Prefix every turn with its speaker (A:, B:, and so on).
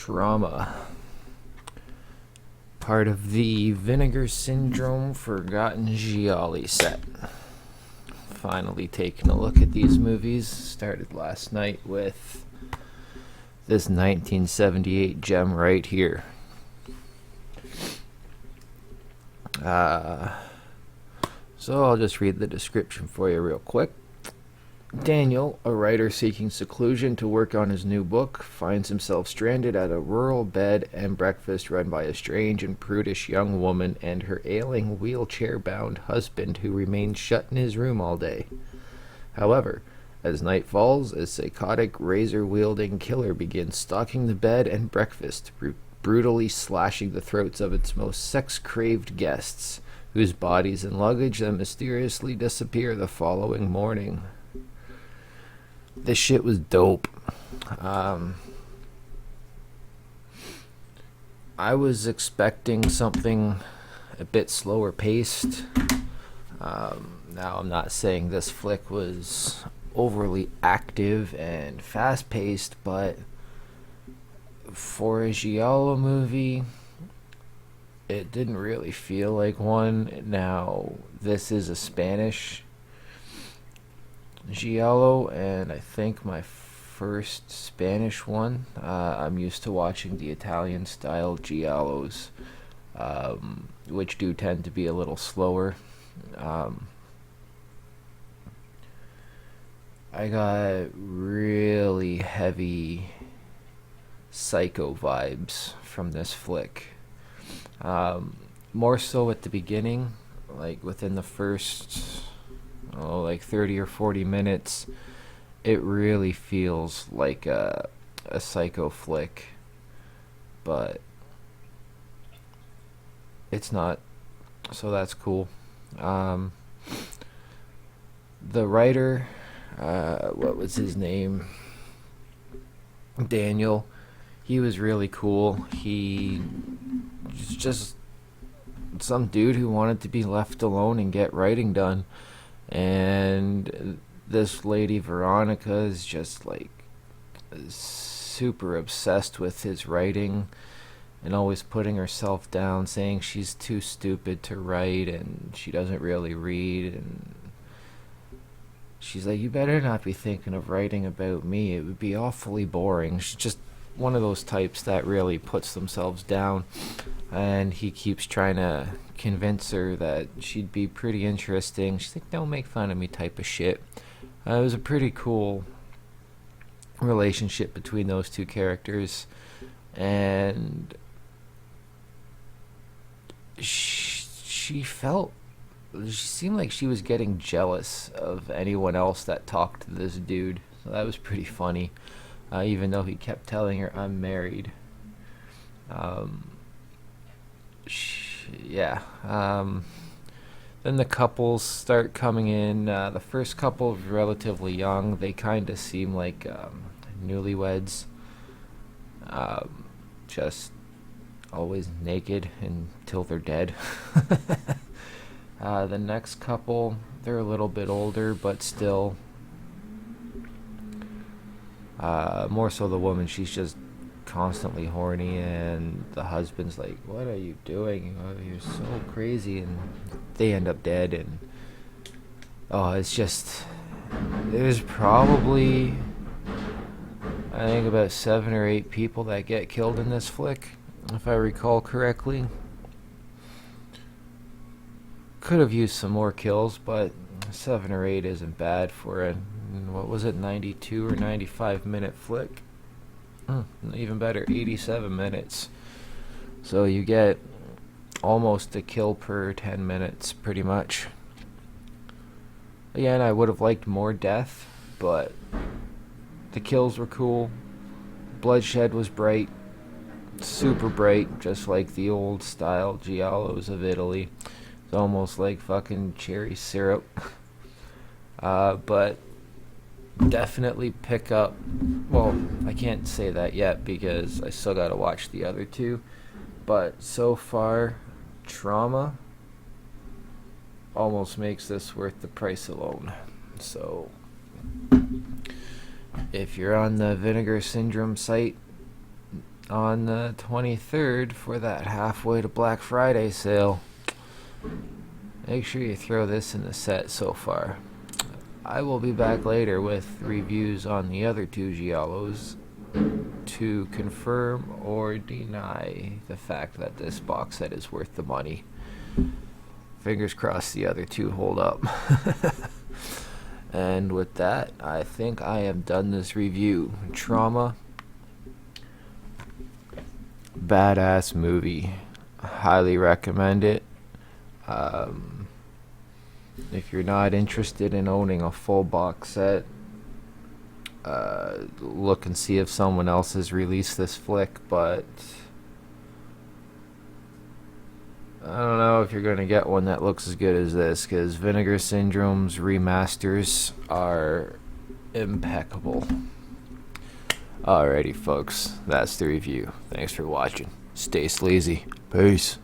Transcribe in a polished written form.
A: Trauma. Part of the Vinegar Syndrome Forgotten Giallo set. Finally taking a look at these movies. Started last night with this 1978 gem right here. So I'll just read the description for you real quick. Daniel, a writer seeking seclusion to work on his new book, finds himself stranded at a rural bed and breakfast run by a strange and prudish young woman and her ailing, wheelchair-bound husband who remains shut in his room all day. However, as night falls, a psychotic, razor-wielding killer begins stalking the bed and breakfast, brutally slashing the throats of its most sex-craved guests, whose bodies and luggage then mysteriously disappear the following morning. This shit was dope. I was expecting something a bit slower paced. Now, I'm not saying this flick was overly active and fast paced, but for a Giallo movie, it didn't really feel like one. Now, this is a Spanish Giallo, and I think my first Spanish one. I'm used to watching the Italian style Giallos, which do tend to be a little slower. I got really heavy psycho vibes from this flick. More so at the beginning, like within the first like 30 or 40 minutes, it really feels like a psycho flick, but it's not, so that's cool. The writer, what was his name? Daniel. He was really cool. He was just some dude who wanted to be left alone and get writing done. And this lady Veronica is just like super obsessed with his writing and always putting herself down, saying she's too stupid to write and she doesn't really read. And she's like, you better not be thinking of writing about me, it would be awfully boring. She's just one of those types that really puts themselves down, and he keeps trying to convince her that she'd be pretty interesting. She's like, don't make fun of me type of shit. It was a pretty cool relationship between those two characters, and she seemed like she was getting jealous of anyone else that talked to this dude, so that was pretty funny. Even though he kept telling her, I'm married. Then the couples start coming in. The first couple is relatively young. They kind of seem like newlyweds. Just always naked until they're dead. The next couple, they're a little bit older, but still... more so the woman, she's just constantly horny, and the husband's like, what are you doing? Oh, you're so crazy, and they end up dead. And it's just, there's probably, I think, about 7 or 8 people that get killed in this flick, if I recall correctly. Could have used some more kills, but 7 or 8 isn't bad for a, what was it, 92 or 95 minute flick. Even better, 87 minutes. So you get almost a kill per 10 minutes, pretty much. Again, I would have liked more death, but the kills were cool. Bloodshed was bright, super bright, just like the old style Giallos of Italy. It's almost like fucking cherry syrup. But definitely pick up, well, I can't say that yet because I still gotta watch the other two, but so far, Trauma almost makes this worth the price alone. So if you're on the Vinegar Syndrome site, on the 23rd for that halfway to Black Friday sale. Make sure you throw this in the set so far. I will be back later with reviews on the other two Giallos to confirm or deny the fact that this box set is worth the money. Fingers crossed the other two hold up. And with that, I think I have done this review. Trauma. Badass movie. Highly recommend it. If you're not interested in owning a full box set, look and see if someone else has released this flick, but I don't know if you're going to get one that looks as good as this, because Vinegar Syndrome's remasters are impeccable. Alrighty, folks, that's the review. Thanks for watching. Stay sleazy. Peace.